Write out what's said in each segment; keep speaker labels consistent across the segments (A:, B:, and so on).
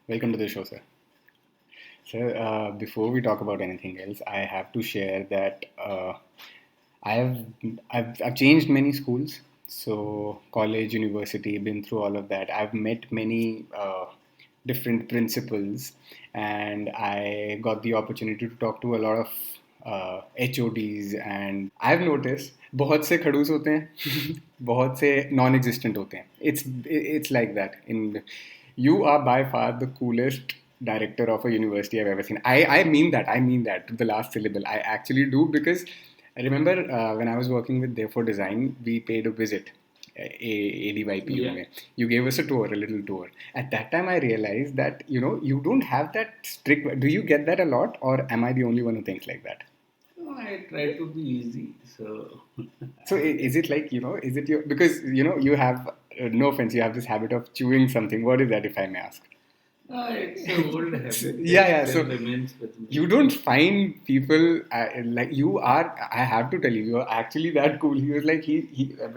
A: Welcome to the show, sir. Before we talk about anything else, I have to share that I've I've changed many schools. So college, university, been through all of that. I've met many different principals, and I got the opportunity to talk to a lot of HODs. And I've noticed बहुत से खड़ूस होते हैं बहुत से non existent होते हैं it's like that in you are by far the coolest director of a university I've ever seen. I mean that to the last syllable. I actually do because I remember when I was working with Therefore Design, we paid a visit. ADYPU
B: Yeah.
A: mein. You gave us a tour, a little tour. At that time, I realized that you don't have that strict. Do you get that a lot, or am I the only one who thinks like that?
B: No, I try to be easy. So,
A: So is it like is it your because you have no offense, you have this habit of chewing something. What is that, if I may ask?
B: it's an old habit
A: Yeah,
B: that
A: yeah.
B: still
A: So
B: remains with me.
A: you don't find people like you are. I have to tell you, you're actually that cool. He was like he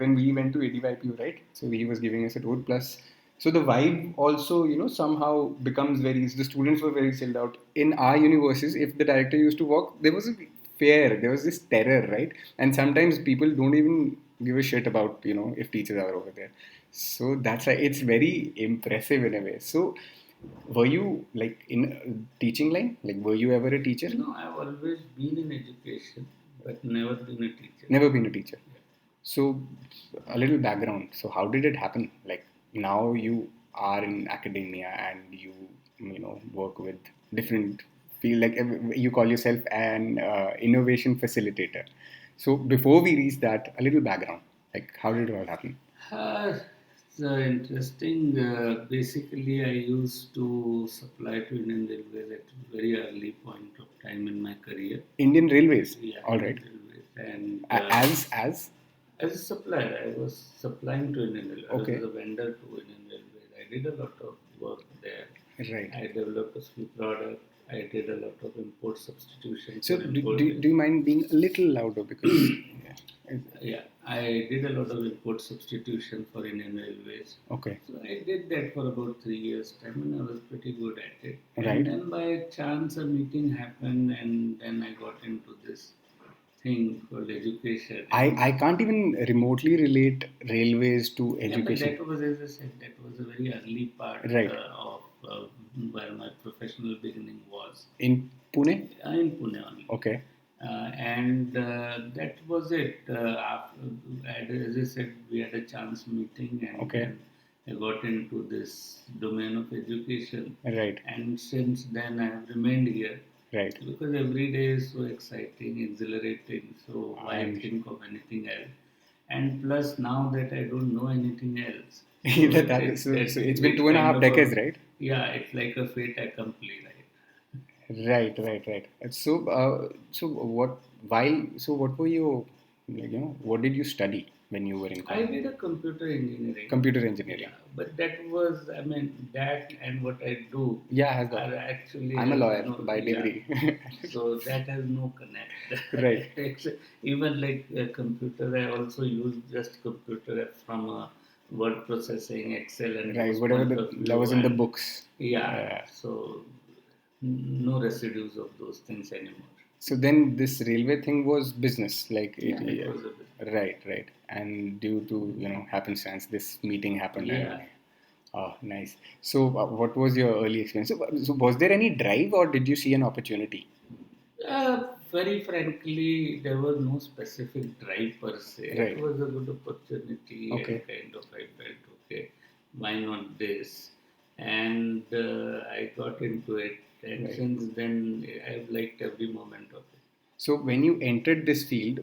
A: when we went to ADYPU, right? So he was giving us a tour. Plus, so the vibe also somehow becomes very. The students were very chilled out. In our universes, if the director used to walk, there was a fear. There was this terror, right? And sometimes people don't even give a shit about if teachers are over there. So that's why it's very impressive in a way. So were you like in teaching line? Like, were you ever a teacher?
B: No, I've always been in education, but never been a teacher.
A: Never been a teacher. So, a little background. So, how did it happen? Like, now you are in academia and you work with different field. Like, you call yourself an innovation facilitator. So, before we reach that, a little background. Like, how did it all happen?
B: It's interesting. Basically, I used to supply to Indian Railways at a very early point of time in my career.
A: Indian Railways.
B: Yeah,
A: All right.
B: Indian Railways. And
A: As
B: as a supplier, I was supplying to Indian Railways. I
A: okay.
B: was a vendor to Indian Railways. I did a lot of work there.
A: Right.
B: I developed a few products. I did a lot of import substitution.
A: So,
B: for
A: do,
B: import.
A: do you mind being a little louder? Because,
B: Yeah, I did a lot of import substitution for Indian Railways.
A: okay.
B: So I did that for about 3 years' time, and I was pretty good at it.
A: Right.
B: And then by chance, a meeting happened, and then I got into this thing called education.
A: I can't even remotely relate railways to
B: Yeah, but
A: education.
B: that was, as I said, that was a very early part
A: Right.
B: of where my professional beginning was.
A: In Pune?
B: In Pune only.
A: Okay.
B: And that was it. As I said, we had a chance meeting, and
A: Okay.
B: then I got into this domain of education.
A: Right.
B: And since then, I have remained here.
A: Right.
B: Because every day is so exciting, exhilarating. So why
A: I'm-
B: think of anything else? And plus, now that I don't know anything else,
A: so it's been 2.5 decades, right?
B: Yeah, it's like a fait accompli, right?
A: Right. So what were you, what did you study when you were in
B: I
A: college?
B: did a computer engineering.
A: Computer engineering.
B: Yeah, but that was, I mean, that and what I do
A: Yeah, has
B: are
A: got.
B: actually.
A: I'm a lawyer by
B: yeah.
A: degree.
B: So that has no connect.
A: Right.
B: Even like a computer, I also use just computer from word processing, Excel, and
A: Right,
B: those
A: whatever
B: point of view,
A: that was in the
B: and-
A: books.
B: Yeah, so no residues of those things anymore.
A: So then this railway thing was business, like
B: Yeah, it was a business.
A: right. And due to happenstance, this meeting happened.
B: Yeah.
A: And, oh, nice. So what was your early experience? So was there any drive, or did you see an opportunity?
B: Very frankly, there was no specific drive per se.
A: Right.
B: It was a good opportunity,
A: Okay.
B: and kind of I felt, okay, why not this? And I got into it, and
A: Right.
B: since then I've liked every moment of it.
A: So when you entered this field,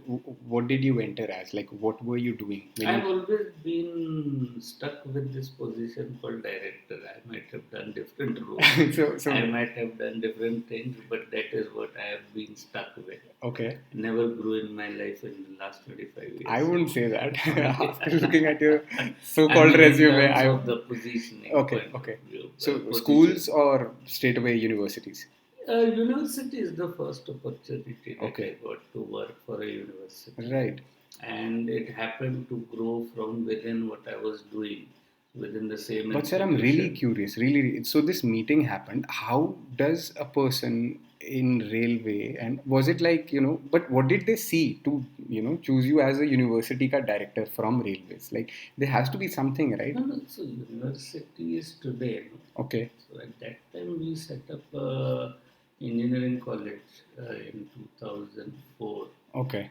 A: what did you enter as? Like, what were you doing?
B: I've always been stuck with this position called director. I might have done different roles.
A: So
B: I might have done different things, but that is what I have been stuck with.
A: okay.
B: Never grew in my life in the last 25 years.
A: I wouldn't say that. After looking at your
B: I
A: so-called
B: mean,
A: resume,
B: in terms of the positioning.
A: okay,
B: point of
A: okay.
B: view,
A: So
B: position.
A: schools or straight away universities?
B: University is the first opportunity that
A: Okay.
B: I got to work for a university.
A: Right.
B: And it happened to grow from within what I was doing. within the same
A: But sir,
B: institution.
A: I'm really curious. Really, so this meeting happened. How does a person in railway, and was it like, But what did they see to choose you as a university ka director from railways? Like there has to be something, right?
B: No, no. So university is today. No?
A: Okay.
B: So at that time we set up engineering college in 2004.
A: Okay.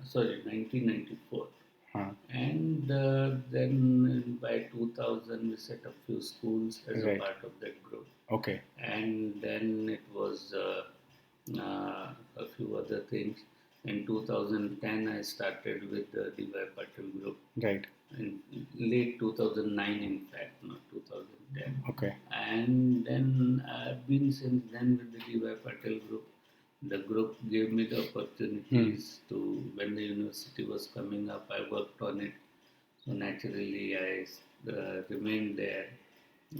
B: Sorry, 1994.
A: Huh.
B: And then by 2000 we set up few schools as a
A: Right.
B: part of that group.
A: Okay.
B: And then it was a few other things. In 2010 I started with the DY Patil group.
A: Right.
B: In late 2009 in fact, not 2010.
A: Okay.
B: And then I've been since then with the DY Patil group. The group gave me the opportunities to, when the university was coming up, I worked on it. So naturally, I remained there,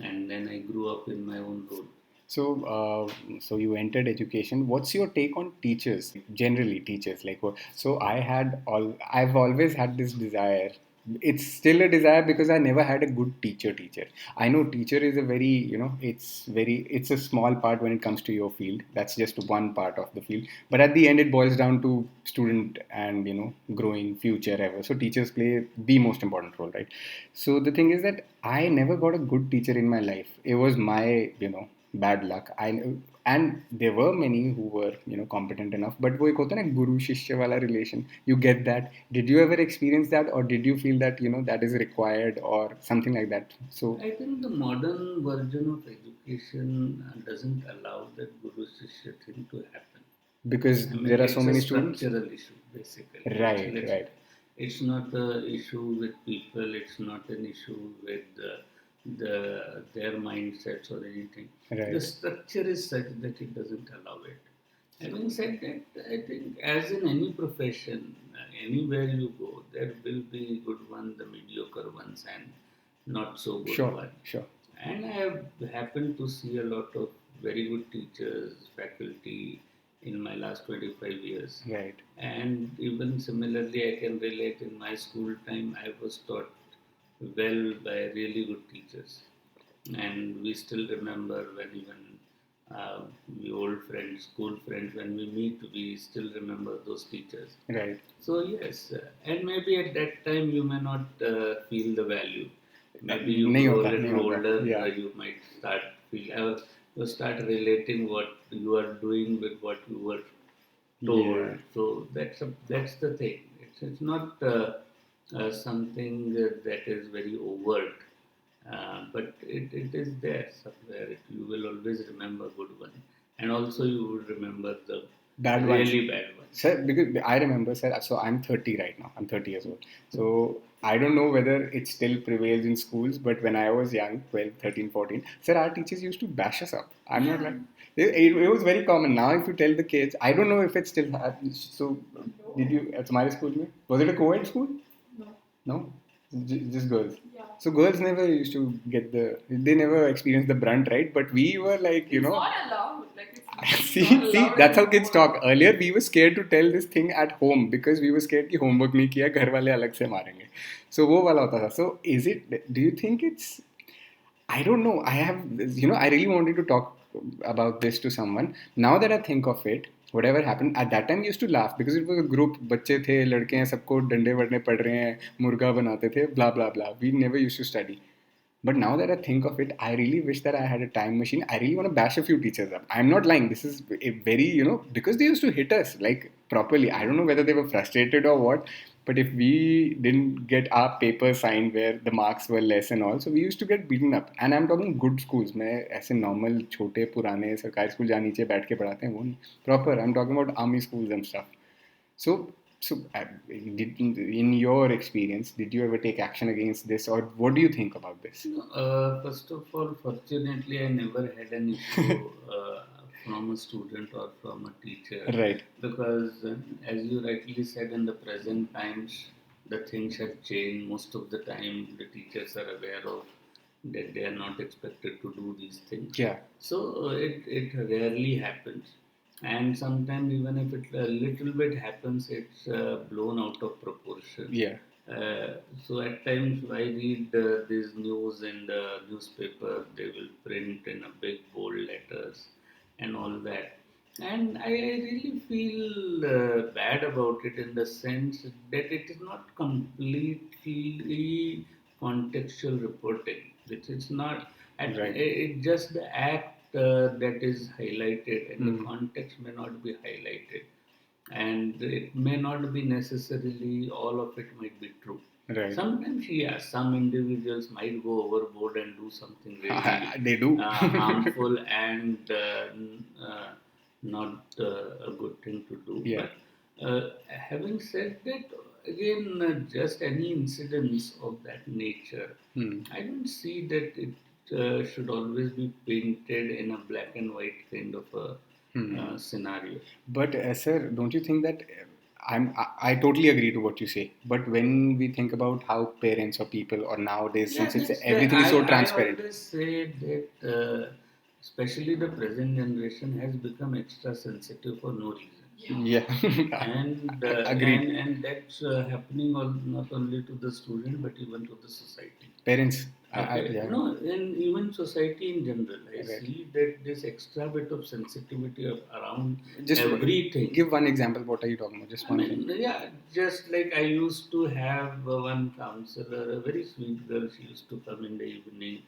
B: and then I grew up in my own role.
A: So you entered education. What's your take on teachers? Generally, teachers like what? So I've always had this desire. It's still a desire because I never had a good teacher. I know teacher is a very, it's a small part when it comes to your field. That's just one part of the field. But at the end, it boils down to student and, growing future ever. So teachers play the most important role, right? So the thing is that I never got a good teacher in my life. It was my, bad luck. And there were many who were competent enough, but वो एक होता है ना गुरु शिष्य वाला relation. You get that. Did you ever experience that, or did you feel that that is required or something like that? So
B: I think the modern version of education doesn't allow that guru shishya thing to happen.
A: because
B: I mean,
A: there are so many
B: it's a
A: students.
B: structural issue, basically.
A: Right.
B: It's not an issue with people. It's not an issue with their mindsets or anything.
A: Right.
B: The structure is such that it doesn't allow it. Having said that, I think as in any profession, anywhere you go, there will be good ones, the mediocre ones, and not so good ones.
A: Sure.
B: And I have happened to see a lot of very good teachers, faculty in my last 25 years.
A: Right.
B: And even similarly, I can relate in my school time, I was taught well by really good teachers. And we still remember when even we old friends, school friends, when we meet, we still remember those teachers.
A: Right.
B: So, yes, and maybe at that time you may not feel the value. Maybe you grow a little older, you might start you start relating what you are doing with what you were told.
A: Yeah.
B: So that's the thing. It's not something that is very overt, but it is there somewhere. You will always remember good one, and also you will remember the
A: Bad ones.
B: really bad ones.
A: Sir, because I remember, sir, so I'm 30 right now. I'm 30 years old. So I don't know whether it still prevails in schools, but when I was young, 12, 13, 14, sir, our teachers used to bash us up. I'm not right. It was very common. Now, if you tell the kids, I don't know if it still happens. So, did you, at my school, was it a co-ed school? No? Just girls. Yeah. So girls never used to get they never experienced the brunt, right? But we were like,
C: It's not allowed. Like it's
A: see,
C: not
A: see,
C: allowed
A: that's how kids
C: anymore.
A: talk. Earlier, we were scared to tell this thing at home because we were scared कि homework नहीं किया घर वाले अलग से मारेंगे. So वो वाला होता था. So is it? Do you think it's? I don't know. I have, I really wanted to talk about this to someone. Now that I think of it, whatever happened at that time, we used to laugh because it was a group. बच्चे थे, लड़के हैं, सबको डंडे वड़ने पड़ रहे हैं, मुर्गा बनाते थे, blah blah blah. We never used to study. But now that I think of it, I really wish that I had a time machine. I really want to bash a few teachers up. I'm not lying. This is a very, because they used to hit us like properly. I don't know whether they were frustrated or what, but if we didn't get our paper signed where the marks were less and all, so we used to get beaten up. And I'm talking good schools. मैं ऐसे normal छोटे पुराने सरकारी school जहाँ नीचे बैठ के पढ़ाते हैं वो नहीं. Proper. I'm talking about army schools and stuff. In your experience, did you ever take action against this, or what do you think about this?
B: First of all, fortunately, I never had an issue from a student or from a teacher.
A: Right.
B: Because, as you rightly said, in the present times, the things have changed. Most of the time, the teachers are aware of that they are not expected to do these things.
A: Yeah.
B: So it rarely happens. And sometimes even if it a little bit happens, it's blown out of proportion.
A: Yeah.
B: So at times I read this news in the newspaper. They will print in a big bold letters and all that, and I really feel bad about it in the sense that it is not completely contextual reporting. It's not.
A: Right.
B: It's just the act that is highlighted, and the
A: Hmm.
B: context may not be highlighted, and it may not be necessarily all of it might be true.
A: Right.
B: Sometimes, yeah, some individuals might go overboard and do something really
A: They do.
B: harmful and not a good thing to do.
A: Yeah.
B: But having said that, again, just any incidents of that nature,
A: Hmm.
B: I don't see that it should always be painted in a black and white kind of a
A: Hmm.
B: scenario.
A: But sir, don't you think that I totally agree to what you say. But when we think about how parents or people or nowadays,
B: Yeah,
A: since it's
B: that's the
A: everything is so
B: I
A: transparent.
B: always say that especially the present generation has become extra sensitive for no reason.
A: Yeah. Agreed.
B: And that's happening not only to the student but even to the society.
A: Parents.
B: Okay,
A: Yeah.
B: no, and even society in general, I
A: Right.
B: see that this extra bit of sensitivity around
A: Just
B: everything.
A: give one example. What are you talking about? Just
B: I
A: one thing.
B: mean, yeah, just like I used to have one counselor, a very sweet girl. She used to come in the evening,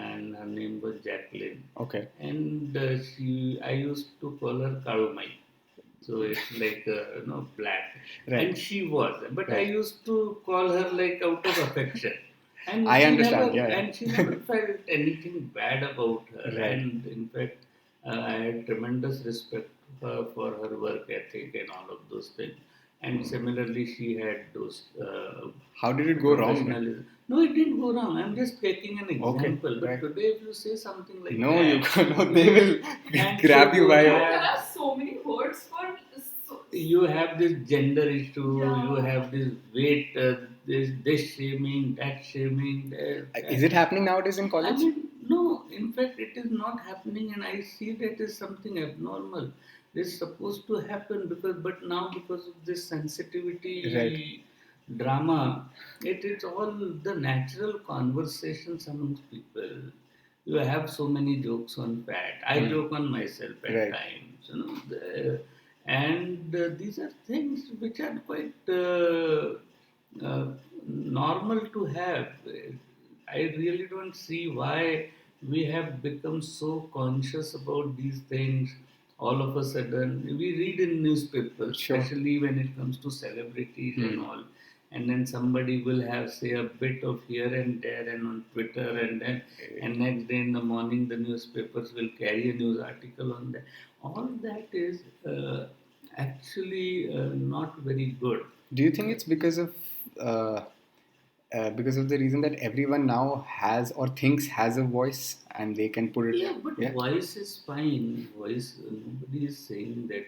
B: and her name was Jacqueline.
A: Okay.
B: And I used to call her Karumai. So it's like black,
A: Right.
B: and she was. But I
A: Right.
B: used to call her like out of affection, and
A: I understand. Yeah.
B: she never felt anything bad about her.
A: Yeah. Right.
B: And in fact, I had tremendous respect for her work ethic and all of those things. And similarly, she had those
A: How did it go wrong then?
B: professionalism. No, it didn't go wrong. I'm just taking an
A: Okay.
B: example. But
A: Right.
B: today, if you say something like
A: No, you
B: that,
A: cannot. They will
B: and
A: grab
B: so
A: you
B: you
A: by your.
C: There
B: have
C: are so many words for so,
B: you have this gender issue, you
C: yeah.
B: have this weight, this shaming, that shaming.
A: Is it happening nowadays in
B: I
A: college?
B: mean, no, in fact, it is not happening, and I see that is something abnormal. This is supposed to happen but now because of this
A: Right.
B: sensitivity drama, it is all the natural conversations amongst people. You have so many jokes on fat. I
A: Hmm.
B: joke on myself at
A: Right.
B: times, and these are things which are quite uh, normal to have. I really don't see why we have become so conscious about these things all of a sudden. We read in newspapers,
A: Sure.
B: especially when it comes to celebrities and all. And then somebody will have, say, a bit of here and there, and on Twitter, and next day in the morning, the newspapers will carry a news article on that. All that is actually not very good.
A: Do you think it's uh, because of the reason that everyone now has or thinks has a voice and they can put it?
B: Yeah, but
A: Yeah.
B: voice is fine. Voice, nobody is saying that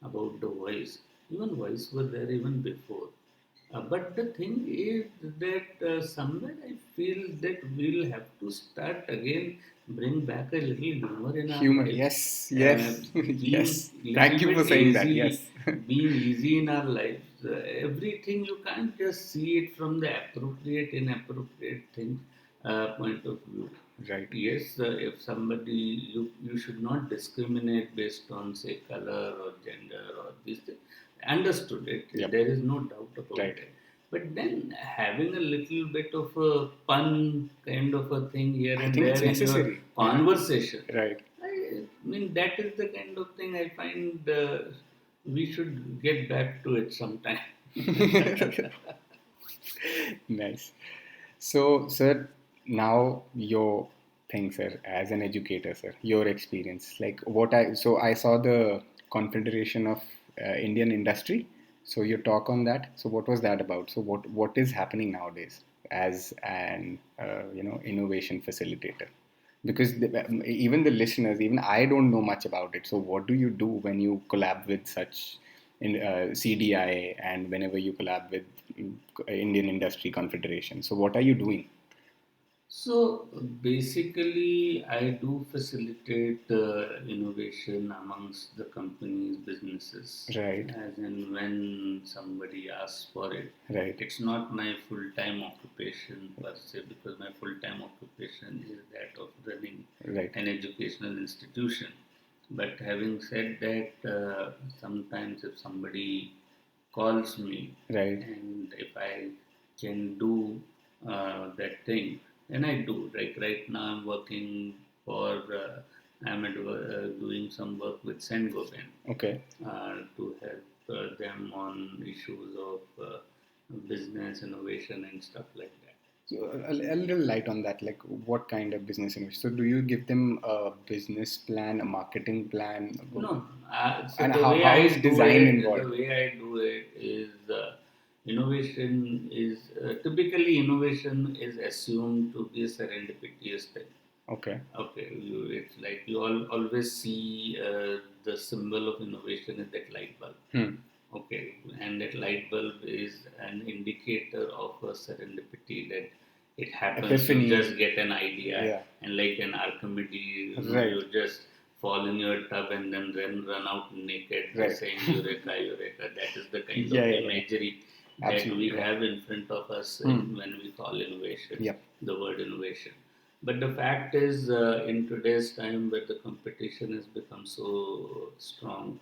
B: about the voice. Even voice was there even before. But the thing is that somewhere I feel that we'll have to start again, bring back a little humor in our
A: Humor.
B: life,
A: Yes.
B: uh,
A: Yes.
B: being
A: Yes.
B: little
A: Thank you for
B: bit
A: saying that. Yes.
B: easy, being easy in our lives. Everything you can't just see it from the appropriate, inappropriate things point of view.
A: Right.
B: Yes, if somebody you should not discriminate based on say color or gender or this thing. Understood it.
A: Yep.
B: There is no doubt about
A: Right.
B: it. But then having a little bit of a pun kind of a thing here
A: I
B: and
A: think it's
B: there in your
A: necessary. Yeah.
B: conversation,
A: Right.
B: I mean that is the kind of thing I find we should get back to it sometime.
A: Nice. So, sir, now your thing, sir, as an educator, sir, your experience, like I saw the Confederation of Indian Industry. So you talk on that. So what was that about? So what is happening nowadays as an innovation facilitator? Because even the listeners, even I don't know much about it. So what do you do when you collab with such in CDI and whenever you collab with Indian Industry Confederation? So what are you doing?
B: So basically, I do facilitate innovation amongst the companies, businesses,
A: Right.
B: as in when somebody asks for it.
A: Right.
B: It's not my full time occupation per se, because my full time occupation is that of running
A: Right.
B: an educational institution. But having said that, sometimes if somebody calls me
A: Right.
B: and if I can do that thing, then I do. Like right now, I'm working for, doing some work with Saint Gobain
A: Okay.
B: to help them on issues of business innovation and stuff like that.
A: So a little light on that, like what kind of business innovation? So do you give them a business plan, a marketing plan,
B: No, so
A: and
B: the
A: how,
B: way
A: how
B: I
A: is
B: do
A: design
B: it, the
A: involved?
B: way I do it is innovation is typically innovation is assumed to be a serendipitous thing.
A: Okay.
B: Okay, it's like you always see the symbol of innovation is that light bulb.
A: Hmm.
B: Okay, and that light bulb is an indicator of a serendipity that it happens. You
A: Epiphany.
B: just get an idea,
A: Yeah.
B: and like an Archimedes,
A: Right.
B: you just fall in your tub and then run out naked,
A: Right.
B: saying "Eureka, Eureka." That is the kind
A: Yeah,
B: of
A: yeah, yeah.
B: imagery that
A: Absolutely.
B: we
A: Yeah.
B: have in front of us when we call innovation.
A: Yep.
B: The word innovation. But the fact is, in today's time where the competition has become so strong,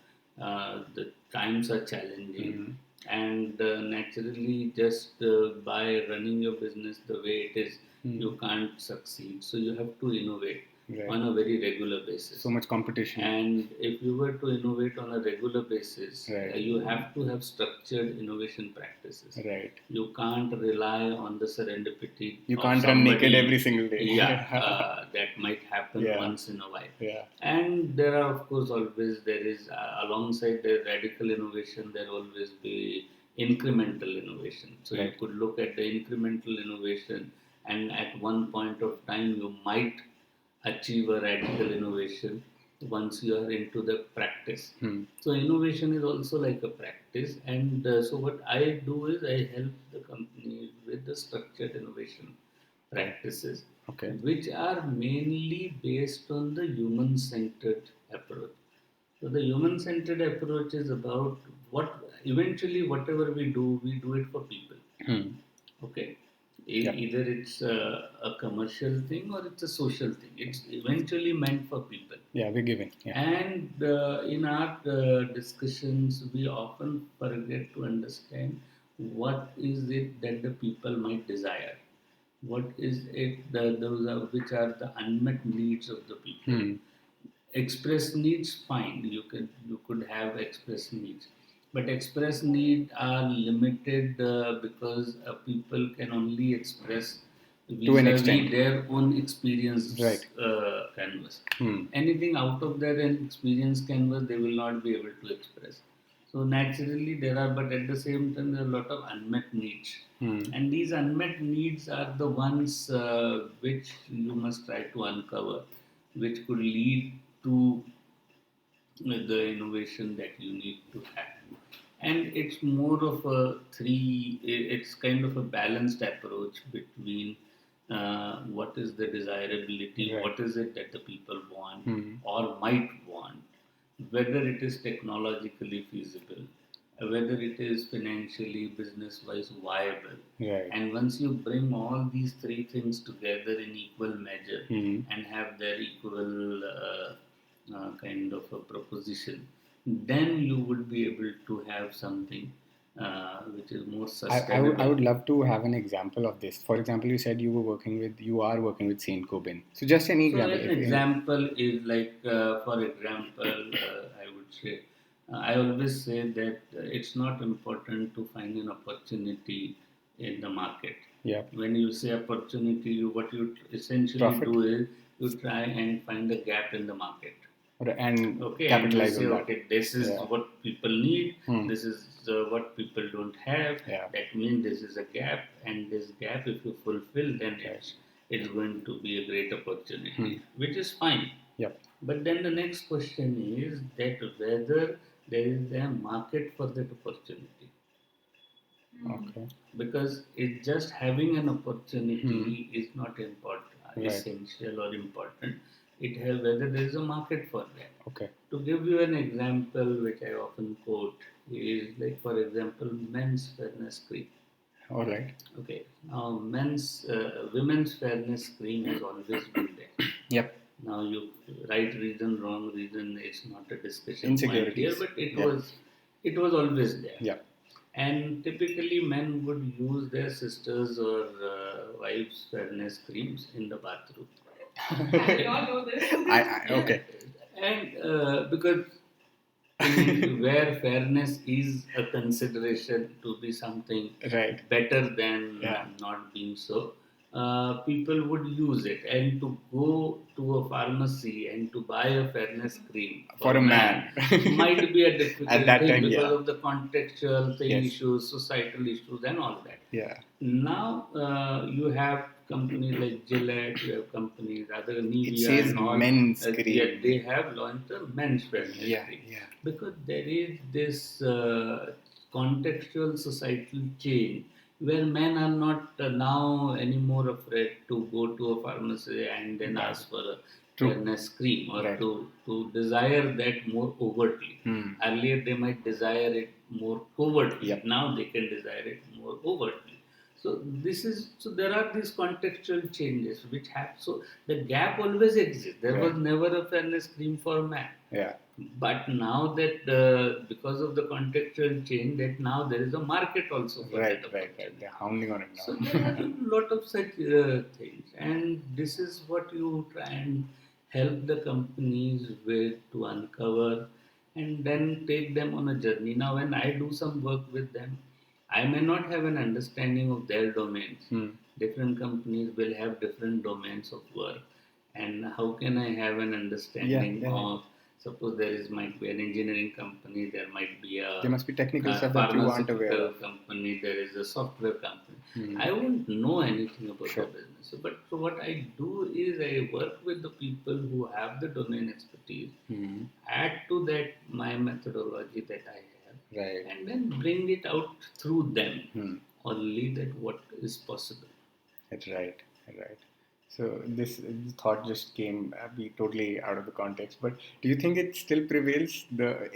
B: the times are challenging, and naturally, just by running your business the way it is, you can't succeed. So you have to innovate
A: Right.
B: on a very regular basis.
A: So much competition.
B: And if you were to innovate on a regular basis,
A: Right.
B: you have to have structured innovation practices.
A: Right.
B: You can't rely on the serendipity.
A: You
B: of
A: can't run naked
B: somebody.
A: every single day.
B: Yeah, that might happen
A: Yeah.
B: once in a while.
A: Yeah.
B: And there are, of course, always there is alongside the radical innovation, there will always be incremental innovation. So you
A: Right.
B: could look at the incremental innovation, and at one point of time, you might achieve a radical innovation once you are into the practice. So innovation is also like a practice, and so what I do is I help the companies with the structured innovation practices,
A: Okay.
B: which are mainly based on the human-centered approach. So the human-centered approach is about what eventually whatever we do it for people. Okay.
A: Yep.
B: Either it's a commercial thing or it's a social thing. It's eventually meant for people.
A: Yeah, we're giving. Yeah.
B: And in our discussions, we often forget to understand what is it that the people might desire. What is it that those are which are the unmet needs of the people. Express needs, fine, you could have express needs, but express need are limited because people can only express
A: To an extent.
B: vis-a-vis their own experience.
A: Right.
B: Canvas. Anything out of their experience canvas, they will not be able to express. So naturally there are, but at the same time there are a lot of unmet needs. And these unmet needs are the ones which you must try to uncover, which could lead to the innovation that you need to have. And it's more of a it's kind of a balanced approach between what is the desirability,
A: Right.
B: what is it that the people want or might want, whether it is technologically feasible, whether it is financially, business wise viable.
A: Right.
B: And once you bring all these three things together in equal measure and have their equal kind of a proposition, then you would be able to have something which is more sustainable.
A: I would love to have an example of this. For example, you said you are working with Saint Cobain. So just any
B: So
A: example.
B: an example is like, for example, I would say, I always say that it's not important to find an opportunity in the market.
A: Yeah.
B: When you say opportunity, what you essentially
A: Profit.
B: do is you try and find a gap in the market.
A: And
B: Okay,
A: capitalize
B: and you say,
A: on that.
B: okay, this is
A: Yeah.
B: what people need, this is what people don't have.
A: Yeah.
B: That means this is a gap, and this gap, if you fulfill, then it's going to be a great opportunity, which is fine.
A: Yep.
B: But then the next question is that whether there is a market for that opportunity.
A: Okay.
B: because it just having an opportunity is not
A: Right.
B: essential or important. It has whether there is a market for that.
A: Okay.
B: To give you an example, which I often quote, is like, for example, men's fairness cream.
A: All right.
B: Okay, now women's fairness cream has always been there.
A: Yep.
B: Now, you right reason, wrong reason is not a discussion point here,
A: Insecurities.
B: but
A: Yeah.
B: it was always there.
A: Yeah.
B: And typically, men would use their sisters or wives' fairness creams in the bathroom.
C: I did not know this.
A: Okay.
B: And because where fairness is a consideration to be something
A: Right.
B: better than
A: Yeah.
B: not being so, people would use it. And to go to a pharmacy and to buy a fairness cream
A: For a man.
B: might be a difficult
A: At that
B: thing
A: time,
B: because
A: yeah.
B: of the contextual thing,
A: Yes.
B: issues, societal issues, and all that.
A: Yeah.
B: Now you have companies like Gillette, you have companies, other Nivea,
A: It says
B: and all.
A: men's
B: Yet
A: cream.
B: they have launched a men's fairness
A: Yeah.
B: cream.
A: Yeah.
B: Because there is this contextual societal change where men are not now anymore afraid to go to a pharmacy and then
A: Right.
B: ask for a
A: True.
B: fairness cream or
A: Right.
B: to desire that more overtly. Earlier they might desire it more covertly.
A: Yep.
B: Now they can desire it more overtly. So there are these contextual changes which have, so the gap always exists. There was
A: Right.
B: never a fairness cream for man.
A: Yeah.
B: But now that because of the contextual change, that now there is a market also for
A: Right.
B: that
A: Right. Right.
B: opportunity.
A: They're hounding on it
B: So
A: now.
B: there are a lot of such things, and this is what you try and help the companies with to uncover, and then take them on a journey. Now, when I do some work with them, I may not have an understanding of their domains. Different companies will have different domains of work, and how can I have an understanding
A: Yeah.
B: of? Suppose might be an engineering company, there might be a
A: There must be technical stuff that you aren't aware
B: pharmaceutical
A: of.
B: company, there is a software company.
A: Hmm.
B: I won't know anything about
A: Sure.
B: the business. So what I do is I work with the people who have the domain expertise, add to that my methodology that I have,
A: Right.
B: and then bring it out through them.
A: Only
B: that what is possible.
A: That's right. Right. So this thought just came be totally out of the context. But do you think it still prevails?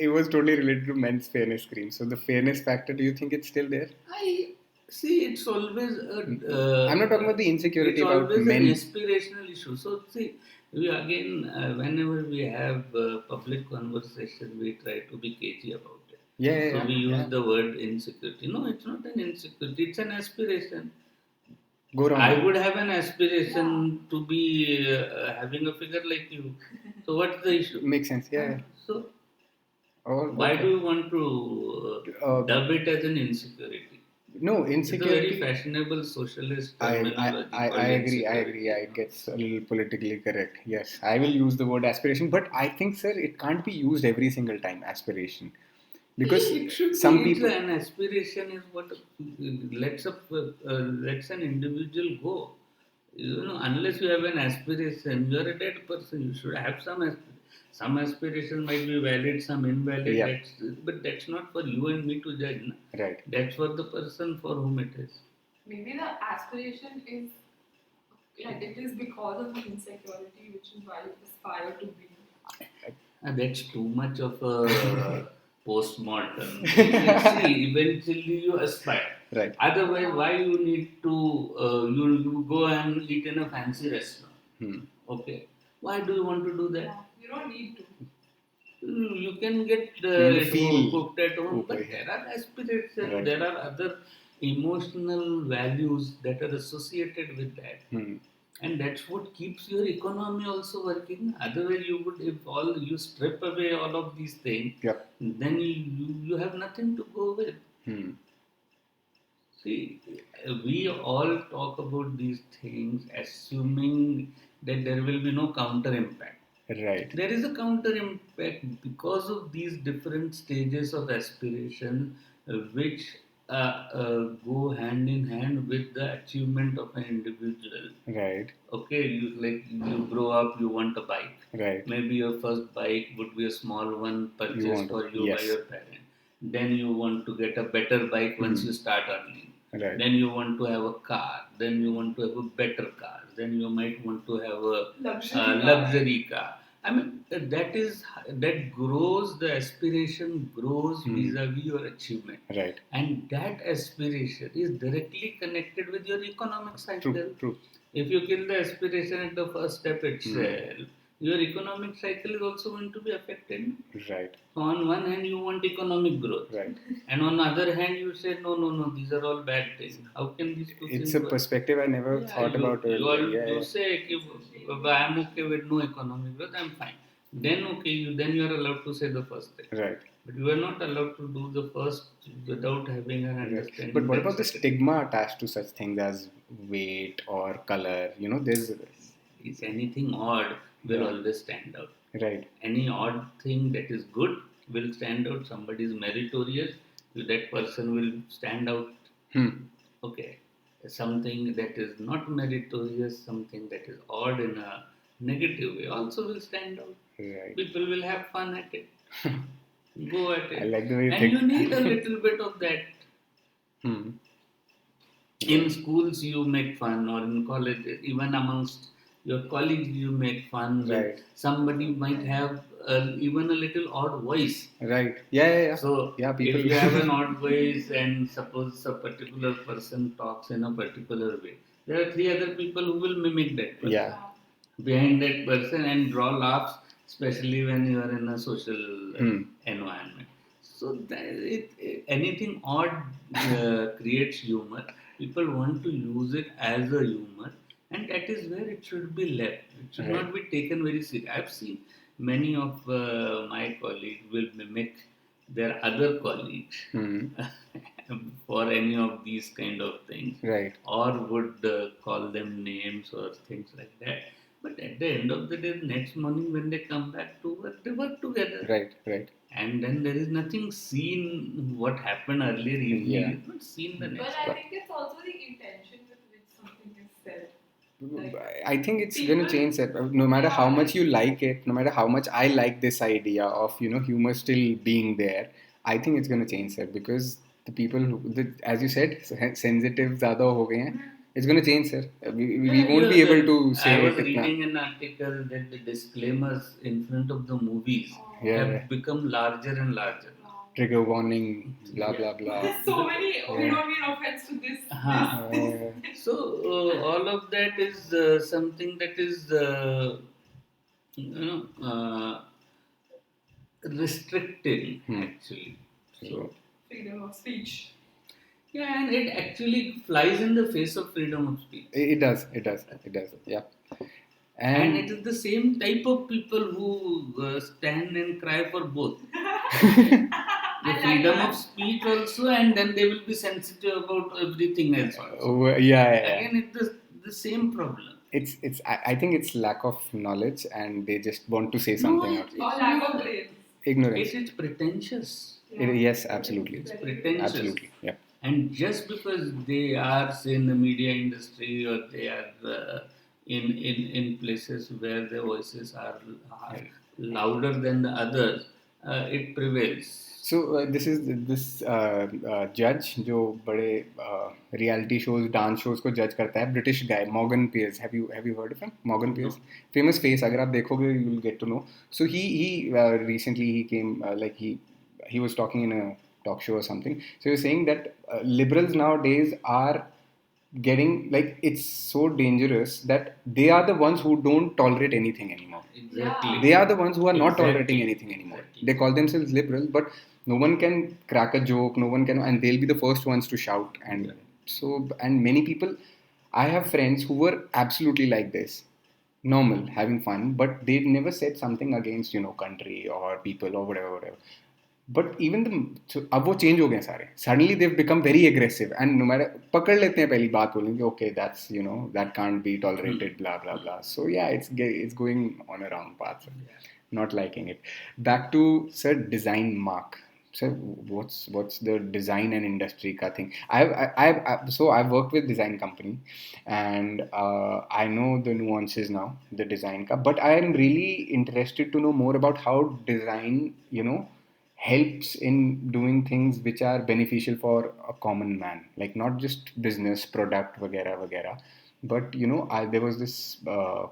A: It was totally related to men's fairness cream. So the fairness factor, do you think it's still there?
B: I see. It's always
A: I'm not talking about the insecurity
B: it's
A: about
B: always
A: men.
B: an aspirational issue. So see, whenever we have public conversation, we try to be cagey about it.
A: Yeah.
B: So we use the word insecurity. No, it's not an insecurity. It's an aspiration.
A: Go wrong.
B: I would have an aspiration to be having a figure like you. So what's the issue?
A: Makes sense. Yeah.
B: So
A: Or
B: why do you want to dub it as an insecurity?
A: No,
B: It's a
A: insecurity.
B: very fashionable socialist
A: I
B: terminology.
A: agree. It gets a little politically correct. Yes, I will use the word aspiration, but I think, sir, it can't be used every single time. Aspiration, because
B: it should
A: some
B: be,
A: people.
B: An aspiration is what lets an individual go. Unless you have an aspiration, you are a dead person. You should have some aspiration. Some aspiration might be valid, some invalid.
A: Yeah.
B: But that's not for you and me to judge. Na?
A: Right.
B: That's for the person for whom it is.
C: Maybe the aspiration is like it is because of the insecurity, which is why you aspire to be.
B: That's too much of a postmortem. See, eventually you aspire.
A: Right.
B: Otherwise, why you need to you go and eat in a fancy restaurant? Okay. Why do you want to do that?
C: Yeah, you don't need to.
B: You can get cooked at home, but there are aspirations.
A: Right.
B: There are other emotional values that are associated with that. And that's what keeps your economy also working. Otherwise, if you strip away all of these things, then you have nothing to go with. See, we all talk about these things assuming that there will be no counter impact.
A: Right.
B: There is a counter impact because of these different stages of aspiration, which go hand in hand with the achievement of an individual.
A: Right.
B: Okay, you grow up, you want a bike.
A: Right.
B: Maybe your first bike would be a small one purchased for you by your parent. then you want to get a better bike once you start earning,
A: Right.
B: then you want to have a car, then you want to have a better car, then you might want to have a luxury car. I mean, that grows, the aspiration grows vis-a-vis your achievement.
A: Right.
B: And that aspiration is directly connected with your economic cycle.
A: True.
B: If you kill the aspiration at the first step itself, your economic cycle is also going to be affected.
A: Right.
B: So on one hand, you want economic growth,
A: Right.
B: and on the other hand, you say no, these are all bad things. How can these two
A: It's
B: things
A: a
B: work?
A: perspective I never thought about earlier.
B: You say, I am okay with no economic growth, I'm fine. Then then you are allowed to say the first thing.
A: Right.
B: But you are not allowed to do the first without having an understanding.
A: But what
B: that
A: about the
B: second.
A: stigma attached to such things as weight or color? There's
B: Is anything odd will always stand out.
A: right.
B: Any odd thing that is good will stand out. Somebody is meritorious, that person will stand out. Okay. Something that is not meritorious, something that is odd in a negative way also will stand out.
A: Right.
B: People will have fun at it. Go at it.
A: I like the way you
B: and
A: think.
B: you need a little bit of that. In schools you make fun, or in colleges, even amongst your colleagues you make fun.
A: Right.
B: Somebody might have even a little odd voice.
A: Right. Yeah.
B: So
A: people.
B: if you have an odd voice and suppose a particular person talks in a particular way, there are three other people who will mimic that person behind that person and draw laughs, especially when you are in a social environment. So anything odd creates humor. People want to use it as a humor, and that is where it should be left. It should not be taken very seriously. I've seen many of my colleagues will mimic their other colleagues for any of these kind of things,
A: Right.
B: or would call them names or things like that. But at the end of the day, the next morning when they come back to work, they work together.
A: Right.
B: And then there is nothing seen what happened earlier evening.
A: Yeah.
B: Is not seen the next.
C: But I think it's also the intention with which something is said.
A: I think it's going to change that. No matter how much you like it, no matter how much I like this idea of humor still being there, I think it's going to change that, because the people as you said, sensitive zyada ho gaye hain. It's going to change, sir. We won't be able to say
B: I was
A: it.
B: reading an article that the disclaimers in front of the movies have become larger and larger.
A: Trigger warning, blah blah blah.
C: There's so many. We don't mean offense to this.
B: So all of that is something that is restricting actually. So
C: freedom of speech.
B: Yeah, and it actually flies in the face of freedom of speech.
A: It does. Yeah.
B: And it is the same type of people who stand and cry for both. The freedom of speech also, and then they will be sensitive about everything else also. Again, it's the same problem.
A: I think it's lack of knowledge, and they just want to say something else.
C: Or lack of brains.
A: Ignorance.
B: It's pretentious.
A: Yes, absolutely.
B: It's pretentious.
A: Absolutely, yeah.
B: And just because they are, say, in the media industry, or they are in places where their voices are louder than the others, it prevails.
A: So this judge जो बड़े reality shows, dance shows को judge करता है, British guy, Morgan Pierce. Have you heard of him? Morgan Pierce, famous face. अगर आप देखोगे, you will get to know. So he recently he came he was talking in a talk show or something. So he was saying that liberals nowadays are getting, it's so dangerous that they are the ones who don't tolerate anything anymore.
B: Exactly.
A: They are the ones who are not tolerating anything anymore. They call themselves liberal, but no one can crack a joke, no one can, and they'll be the first ones to shout. And and many people, I have friends who were absolutely like this, normal, having fun, but they never said something against, country or people or whatever. But even अब वो change हो गए सारे. Suddenly they've become very aggressive, and no matter पकड़ लेते हैं पहली बात बोलेंगे, okay, that's that can't be tolerated, blah blah blah. So yeah, it's going on a wrong path. Not liking it. Back to Sir Design Mark. So what's the design and industry ka thing? I've worked with design company, and I know the nuances now, the design ka. But I am really interested to know more about how design helps in doing things which are beneficial for a common man, like not just business product वगैरह वगैरह, but there was this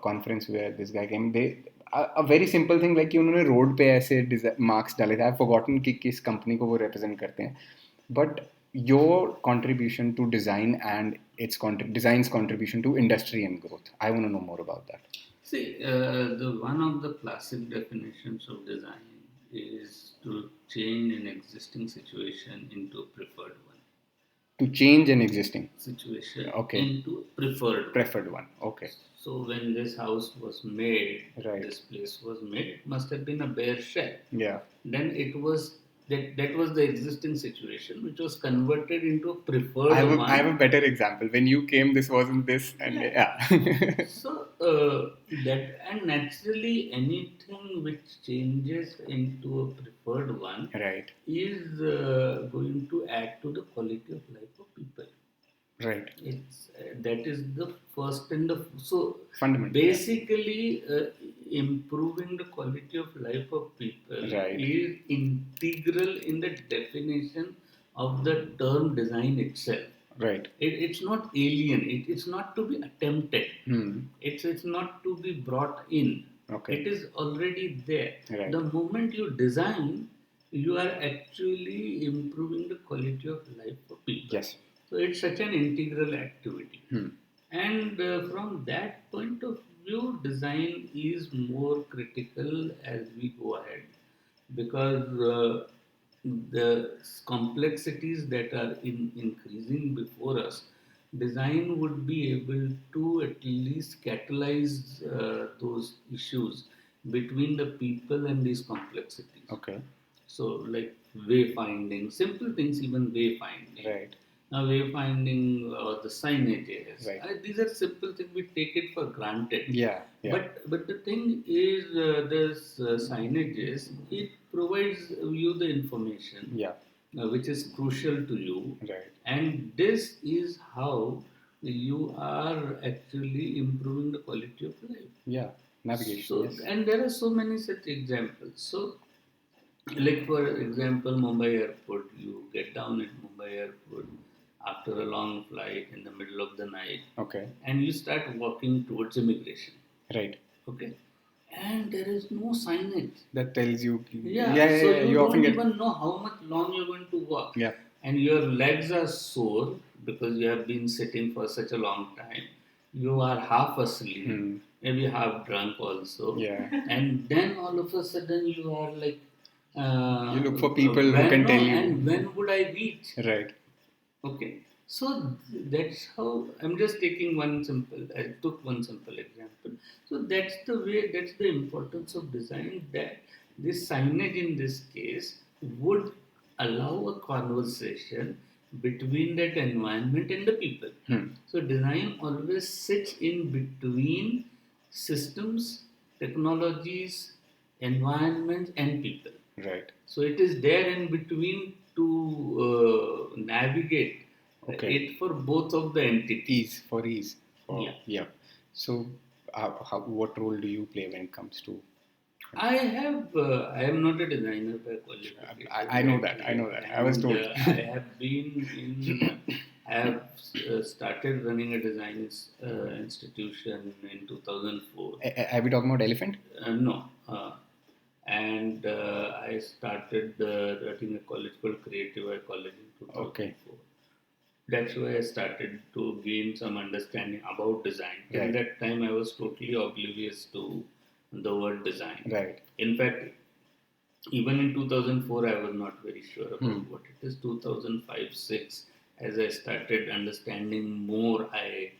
A: conference where this guy came. They a very simple thing, like कि उन्होंने road पे ऐसे marks डाले थे. I've forgotten कि किस कंपनी को वो represent करते हैं, but your contribution to design and its design's contribution to industry and growth. I want to know more about that.
B: See, the one of the classic definitions of design is to change an existing situation into a preferred one.
A: To change an existing
B: situation
A: Okay.
B: into preferred
A: one. Okay.
B: So when this house was made,
A: Right.
B: this place was made, it must have been a bare shell.
A: Yeah.
B: Then it was that was the existing situation, which was converted into a preferred one.
A: I have a better example. When you came, this wasn't this, and yeah.
B: So that, and naturally anything which changes into a preferred one,
A: Right.
B: is going to add to the quality of life of people.
A: Right.
B: It's that is the first and the so
A: Fundamental.
B: basically improving the quality of life of people,
A: Right.
B: is integral in the definition of the term design itself.
A: Right.
B: It's not alien. It's not to be attempted.
A: Hmm.
B: It's not to be brought in.
A: Okay.
B: It is already there.
A: Right.
B: The moment you design, you are actually improving the quality of life for people.
A: Yes.
B: So it's such an integral activity.
A: Hmm.
B: And from that point of view, design is more critical as we go ahead, because the complexities that are increasing before us, design would be able to at least catalyze those issues between the people and these complexities.
A: Okay.
B: So, like wayfinding, simple things, even wayfinding.
A: Right.
B: Now, wayfinding or the signages.
A: Right.
B: These are simple things, we take it for granted.
A: Yeah. Yeah.
B: But the thing is, this signages, it provides you the information,
A: Yeah.
B: which is crucial to you.
A: Right.
B: And this is how you are actually improving the quality of life.
A: Yeah. Navigation.
B: So,
A: yes.
B: and there are so many such examples. So, like for example, Mumbai Airport, you get down at Mumbai Airport after a long flight in the middle of the night.
A: Okay.
B: And you start walking towards immigration.
A: Right.
B: Okay. And there is no signage
A: that tells you.
B: Yeah.
A: Yeah.
B: So
A: Yeah.
B: you
A: often
B: don't
A: get.
B: even know how much long you're going to walk.
A: Yeah.
B: And your legs are sore because you have been sitting for such a long time. You are half asleep, maybe half drunk also.
A: Yeah.
B: And then all of a sudden you are like,
A: You look for people who can tell you.
B: And when would I reach?
A: Right.
B: Okay. So that's how I'm just taking one simple. I took one simple example. So that's the way. That's the importance of design. That this signage in this case would allow a conversation between that environment and the people. So design always sits in between systems, technologies, environments, and people.
A: Right.
B: So it is there in between to navigate it for both of the entities.
A: For ease.
B: Yeah.
A: So, what role do you play when it comes to?
B: I am not a designer by qualification.
A: I know that. I was told.
B: I have been in. I have started running a design institution in 2004.
A: Are we talking about elephant?
B: No. And I started running a college called Creative College in 2004. Okay. That's why I started to gain some understanding about design. Right. At that time, I was totally oblivious to the word design.
A: Right.
B: In fact, even in 2004, I was not very sure about what it is. 2005-06, as I started understanding more, I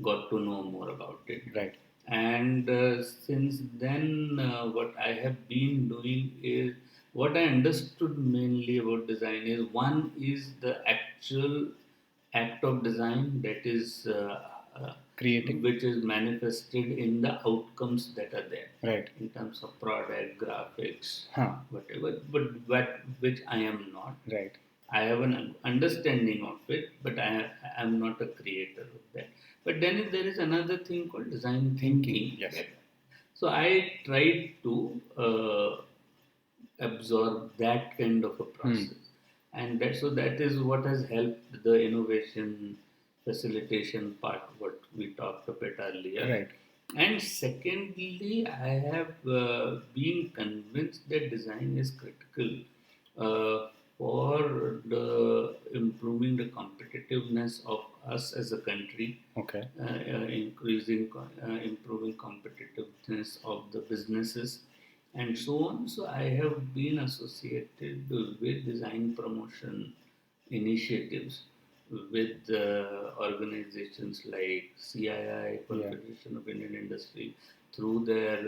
B: got to know more about it.
A: Right.
B: And since then, what I have been doing is, what I understood mainly about design is, one is the actual act of design, that is
A: creating,
B: which is manifested in the outcomes that are there.
A: Right.
B: In terms of product, graphics, whatever, but which I am not.
A: Right.
B: I have an understanding of it, but I am not a creator of that. But then there is another thing called design thinking.
A: Yes.
B: So I tried to absorb that kind of a process. And that is what has helped the innovation facilitation part, what we talked a bit earlier.
A: Right.
B: And secondly, I have been convinced that design is critical uh, for the improving the competitiveness of us as a country,
A: Okay.
B: improving competitiveness of the businesses, and so on. So I have been associated with design promotion initiatives with organizations like CII,
A: Yeah.
B: Confederation of Indian Industry, through their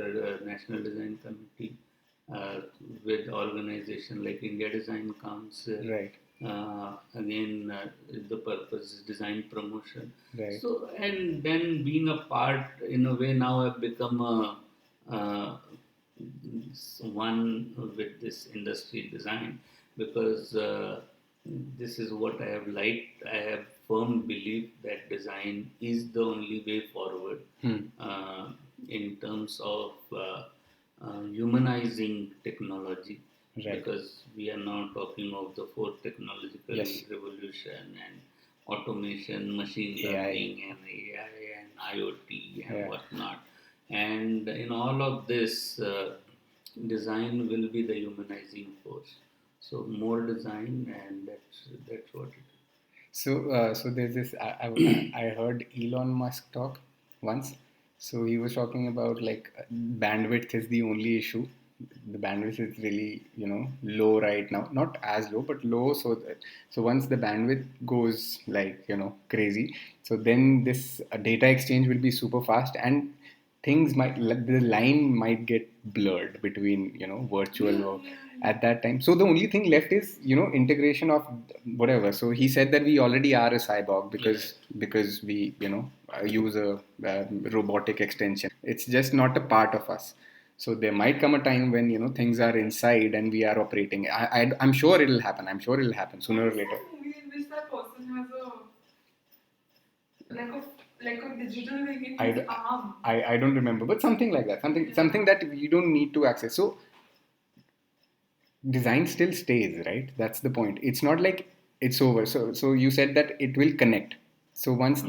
B: National Design Committee, uh, with organization like India Design Council.
A: Right.
B: Again, the purpose is design promotion.
A: Right.
B: So, and then being a part, in a way, now I've become uh, one with this industry design, because this is what I have liked. I have firm belief that design is the only way forward in terms of humanizing technology,
A: Right.
B: because we are now talking of the fourth technological
A: Yes.
B: revolution and automation, machine
A: AI.
B: learning, and AI and IoT and
A: Yeah.
B: whatnot. And in all of this, design will be the humanizing force. So more design, and that's what it is.
A: So there's this. I heard Elon Musk talk once. So he was talking about like bandwidth is the only issue. The bandwidth is really low right now. Not as low, but low. So once the bandwidth goes like crazy, so then this data exchange will be super fast, and things might the line might get blurred between virtual or at that time. So the only thing left is integration of whatever. So he said that we already are a cyborg because we use a robotic extension. It's just not a part of us. So there might come a time when things are inside and we are operating. I'm sure it'll happen. I'm sure it'll happen sooner or later.
C: Movie in which that person has a digital thing in his arm.
A: I don't remember, but something like that. Something that you don't need to access. So design still stays, right? That's the point. It's not like it's over. So you said that it will connect. So once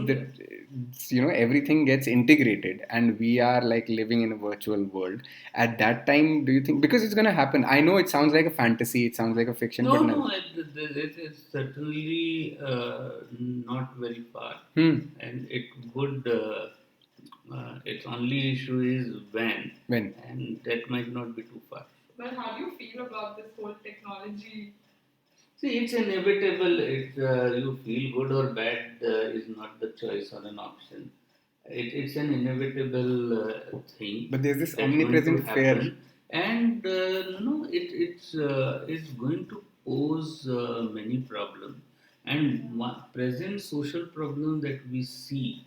A: everything gets integrated and we are like living in a virtual world, at that time, do you think, because it's going to happen? I know it sounds like a fantasy, it sounds like a fiction,
B: No,
A: but
B: no, it is certainly not very far, and it would. Its only issue is when, and that might not be too far.
C: But how do you feel about this whole technology?
B: See, it's inevitable. You feel good or bad is not the choice or an option. It's an inevitable thing.
A: But there's this
B: that's going
A: omnipresent
B: to
A: fear.
B: happen. And it's going to pose many problems. And one present social problem that we see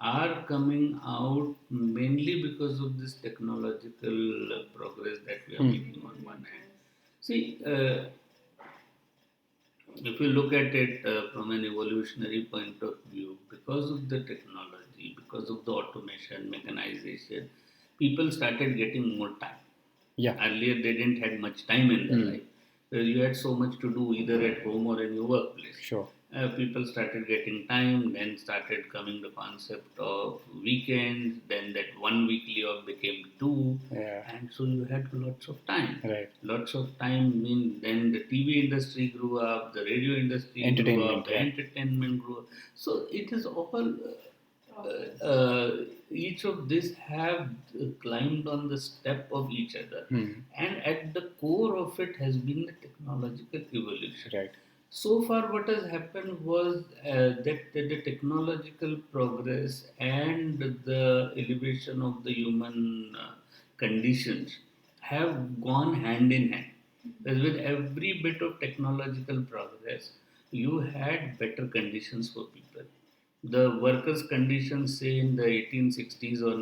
B: are coming out mainly because of this technological progress that we are making on one hand. See, if you look at it from an evolutionary point of view, because of the technology, because of the automation, mechanization, people started getting more time.
A: Yeah.
B: Earlier, they didn't had much time in their life. You had so much to do either at home or in your workplace.
A: Sure.
B: People started getting time, then started coming the concept of weekends, then that 1 weekly off became 2, and so you had lots of time.
A: Right.
B: Lots of time means then the TV industry grew up, the radio industry grew up, the entertainment grew up. So it is all each of these have climbed on the step of each other, and at the core of it has been the technological evolution.
A: Right.
B: So far, what has happened was that the technological progress and the elevation of the human conditions have gone hand in hand. Because with every bit of technological progress, you had better conditions for people. The workers' conditions, say in the 1860s or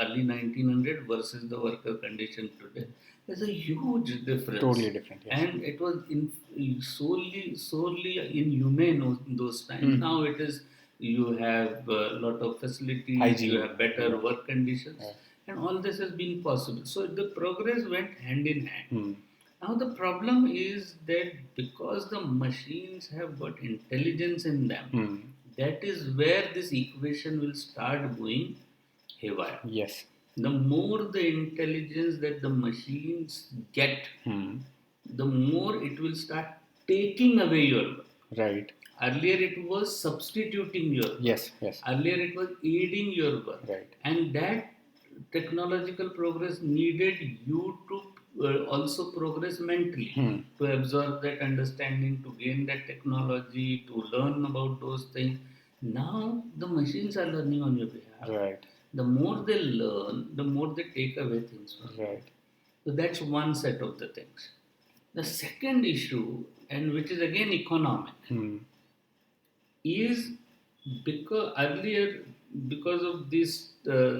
B: early 1900 versus the worker condition today, there's a huge difference.
A: Totally different, yes.
B: And it was solely inhumane in those times. Now it is, you have a lot of facilities,
A: hygiene,
B: you have better work conditions, and all this has been possible. So the progress went hand in hand. Now the problem is that because the machines have got intelligence in them, that is where this equation will start going haywire.
A: Yes.
B: The more the intelligence that the machines get, the more it will start taking away your work.
A: Right.
B: Earlier it was substituting your work.
A: Yes. Yes.
B: Earlier it was aiding your work.
A: Right.
B: And that technological progress needed you to also progress mentally, to absorb that understanding, to gain that technology, to learn about those things. Now the machines are learning on your behalf.
A: Right.
B: The more they learn, the more they take away things from you.
A: Right.
B: So that's one set of the things. The second issue, and which is again economic, is because earlier, because of this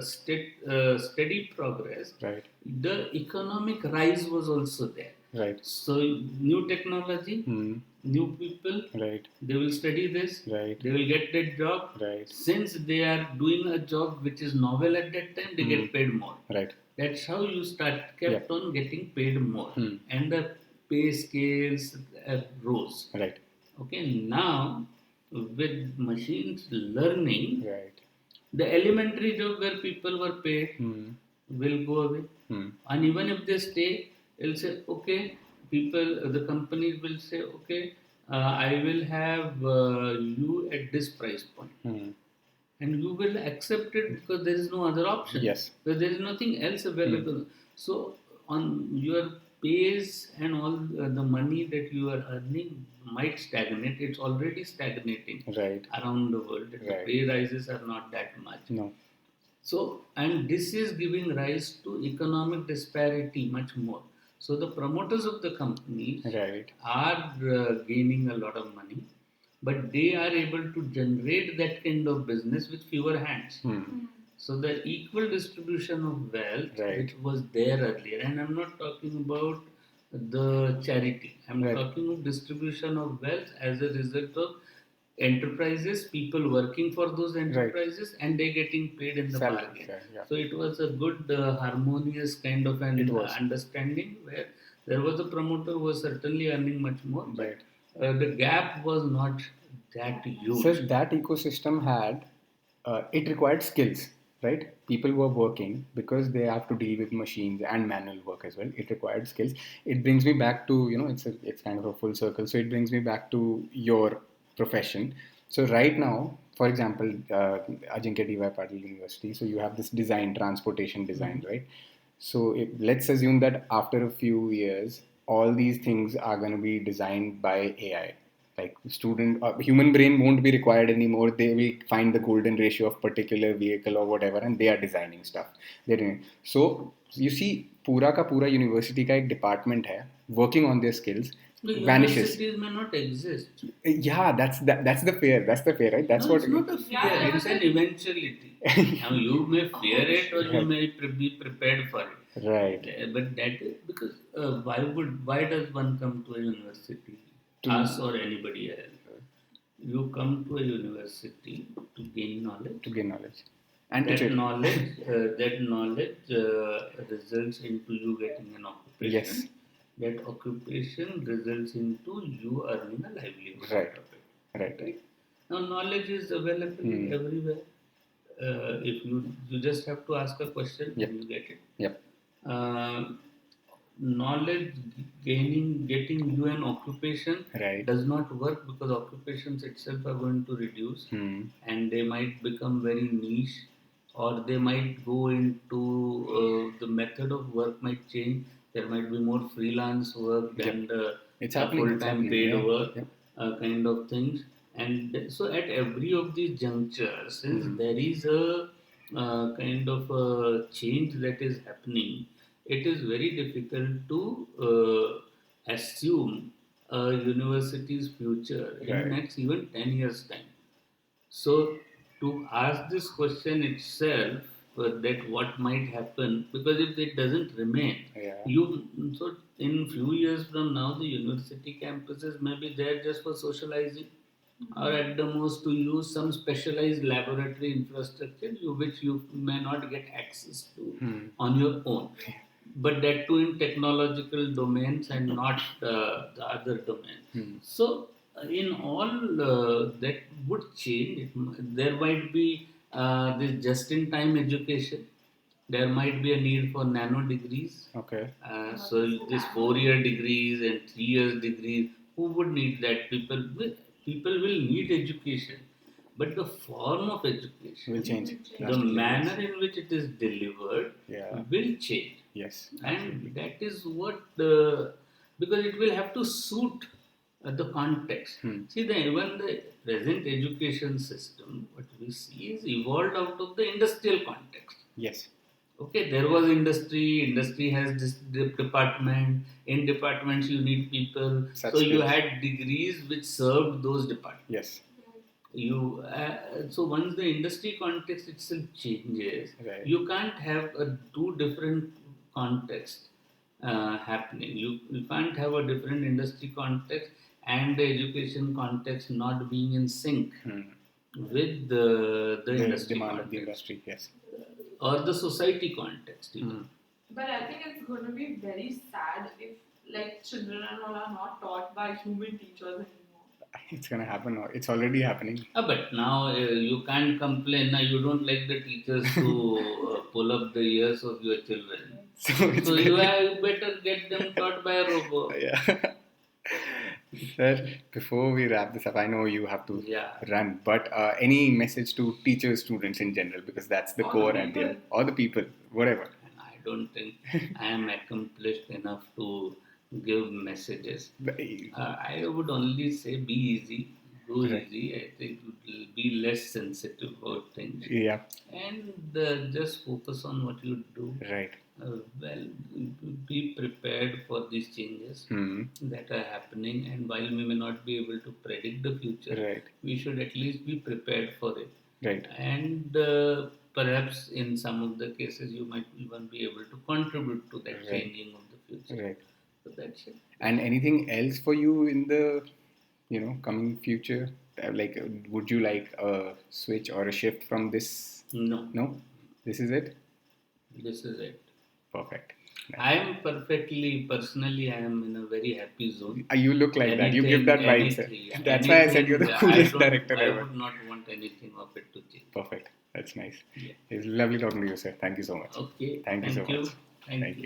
B: steady progress,
A: Right.
B: the economic rise was also there.
A: Right.
B: So new technology, new people,
A: Right.
B: they will study this,
A: Right.
B: they will get that job.
A: Right.
B: Since they are doing a job which is novel at that time, they get paid more.
A: Right.
B: That's how you kept on getting paid more, and the pay scales rose.
A: Right.
B: Okay, now with machines learning,
A: Right.
B: the elementary job where people were paid will go away, and even if they stay, they'll say, okay, the companies will say, okay, I will have you at this price point. And you will accept it because there is no other option.
A: Yes.
B: Because there is nothing else available. So on your pays and all the money that you are earning might stagnate. It's already stagnating.
A: Right.
B: Around the world. The
A: Right.
B: pay rises are not that much.
A: No.
B: So, and this is giving rise to economic disparity much more. So the promoters of the companies
A: Right.
B: are gaining a lot of money, but they are able to generate that kind of business with fewer hands. So the equal distribution of wealth,
A: Right.
B: which was there earlier, and I'm not talking about the charity, I'm
A: Right.
B: talking of distribution of wealth as a result of enterprises, people working for those enterprises, and they getting paid in the
A: Salary,
B: bargain.
A: yeah.
B: So it was a good harmonious kind of an
A: It was.
B: understanding where there was a promoter who was certainly earning much more, but the gap was not that huge.
A: So that ecosystem had, it required skills, right? People were working because they have to deal with machines and manual work as well. It required skills. It brings me back to, it's kind of a full circle. So it brings me back to your profession. So right now, for example, Ajeenkya Patil University. So you have this design, transportation design, right? So let's assume that after a few years, all these things are going to be designed by AI. Like human brain won't be required anymore. They will find the golden ratio of particular vehicle or whatever, and they are designing stuff. So you see, पूरा का पूरा university का एक department है working on their skills.
B: The
A: vanishes.
B: universities may not exist.
A: Yeah, that's the fear. That's the fear, right? That's
B: No,
A: what.
B: it's not a fear. It's an eventuality. Now you may fear it or you may be prepared for it.
A: Right.
B: But that because why does one come to a university? Us or anybody else? You come to a university to gain knowledge.
A: To gain knowledge. And
B: that knowledge results into you getting an occupation.
A: Yes.
B: That occupation results into you earning a livelihood.
A: Right.
B: Now knowledge is available everywhere. If you just have to ask a question and you get it.
A: Yep.
B: Knowledge getting you an occupation does not work because occupations itself are going to reduce and they might become very niche, or they might go into the method of work might change. There might be more freelance work than the full-time paid work kind of things. And so at every of these junctures, since there is a kind of a change that is happening, it is very difficult to assume a university's future in next even 10 years time. So to ask this question itself, that what might happen, because if it doesn't remain, so in few years from now the university campuses may be there just for socializing, or at the most to use some specialized laboratory infrastructure which you may not get access to on your own. but that too in technological domains and not the other domain. So, in all that would change. There might be this just-in-time education. There might be a need for nano degrees.
A: Okay.
B: So this 4 year degrees and 3 years degrees, who would need that? People will need education, but the form of education
A: Will change
B: the
A: drastically.
B: manner in which it is delivered
A: Yeah.
B: will change.
A: Yes.
B: And that is what, because it will have to suit the context. See, even the present education system, what we see is evolved out of the industrial context.
A: Yes.
B: Okay, there was industry has this department, in departments you need people,
A: Such
B: so you
A: skills.
B: had degrees which served those departments.
A: Yes.
B: So once the industry context itself changes,
A: Right.
B: you can't have two different contexts happening. You can't have a different industry context and the education context not being in sync with the industry
A: demand of the
B: context
A: industry. Yes.
B: or the society context.
C: But I think it's going to be very sad if like children and all are not taught by human teachers anymore.
A: It's gonna happen. It's already happening.
B: But now you can't complain. Now you don't like the teachers to pull up the ears of your children.
A: So it's
B: you better get them taught by a robot.
A: Yeah. Sir, before we wrap this up, I know you have to run, but any message to teachers, students in general, because that's the
C: Or
A: core
C: the
A: at the end,
C: people.
A: or the people, whatever.
B: I don't think I am accomplished enough to give messages. I would only say be easy, go easy. I think it will be less sensitive about things.
A: Yeah.
B: And just focus on what you do.
A: Right.
B: Well, be prepared for these changes that are happening, and while we may not be able to predict the future, we should at least be prepared for it.
A: Right.
B: And perhaps in some of the cases, you might even be able to contribute to that changing of the future.
A: Right.
B: So that's it.
A: And anything else for you in the coming future? Like, would you like a switch or a shift from this?
B: No.
A: No? This is it?
B: This is it.
A: Perfect.
B: I am personally, I am in a very happy zone.
A: You look like that. You give that vibe, sir. That's why I said you're the coolest director ever.
B: I would not want anything of it to change.
A: Perfect. That's nice. Yeah. It's lovely talking to you, sir. Thank you so much.
B: Okay.
A: Thank you so much.
B: Thank you.